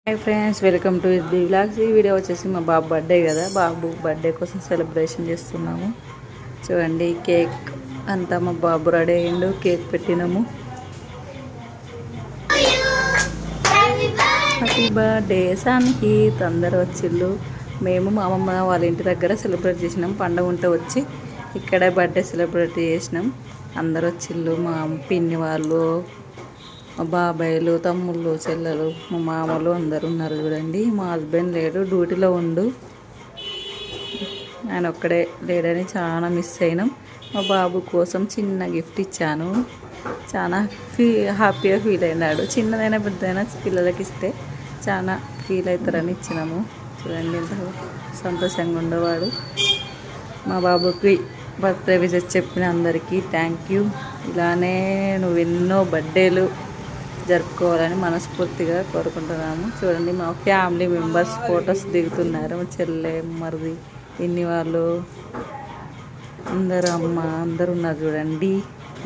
Hi friends, welcome to the vlogs. ఈ video వచ్చేసి మా బాబు బర్త్డే కదా, బాబు బర్త్డే కోసం సెలబ్రేషన్ చేస్తున్నాము. చూడండి, కేక్ అంతా మా బాబు రెడీ అయ్యిండు, కేక్ పెట్టినాము. హ్యాపీ బర్త్డే సన్హిత్ అందరు వచ్చిళ్ళు. మేము మా అమ్మమ్మ వాళ్ళ ఇంటి దగ్గర సెలబ్రేట్ చేసినాం. పండుగ ఉంటే వచ్చి ఇక్కడే బర్త్డే సెలబ్రేట్ చేసినాం. అందరు వచ్చిళ్ళు, మా పిన్ని వాళ్ళు, మా బాబాయిలు, తమ్ముళ్ళు, చెల్లెలు, మా మామలు అందరు ఉన్నారు. చూడండి, మా హస్బెండ్ లేడు, డ్యూటీలో ఉండు. ఆయన ఒక్కడే లేడని చాలా మిస్ అయినాం. మా బాబు కోసం చిన్న గిఫ్ట్ ఇచ్చాను. చాలా హ్యాపీగా ఫీల్ అయినాడు. చిన్నదైనా పెద్దదైనా పిల్లలకి ఇస్తే చాలా ఫీల్ అవుతారని ఇచ్చినాము. చూడండి ఎంత సంతోషంగా ఉండేవాడు. మా బాబుకి బర్త్డే విషెస్ చెప్పిన అందరికీ థ్యాంక్ యూ. ఇలానే నువ్వు ఎన్నో బర్త్డేలు జరుపుకోవాలని మనస్ఫూర్తిగా కోరుకుంటున్నాము. చూడండి, మా ఫ్యామిలీ మెంబర్స్ ఫొటోస్ దిగుతున్నారు. మా చెల్లె, మరిది, ఇన్ని వాళ్ళు అందరూ, అమ్మ అందరూ ఉన్నారు. చూడండి,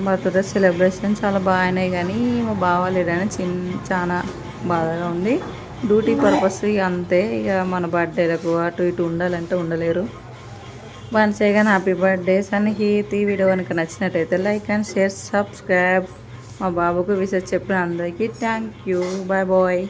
బర్త్డే సెలబ్రేషన్ చాలా బాగానే, కానీ మా బావ లేడని చాలా బాధగా ఉంది. డ్యూటీ పర్పస్ ఇక అంతే. ఇక మన బర్త్డేలకు అటు ఇటు ఉండాలంటే ఉండలేరు. Once again happy birthday Sanhith. ఈ వీడియో కనుక నచ్చినట్టయితే లైక్ అండ్ షేర్, సబ్స్క్రైబ్. మా బాబుకు విషెస్ చెప్పిన అందరికీ థ్యాంక్ యూ. Bye bye.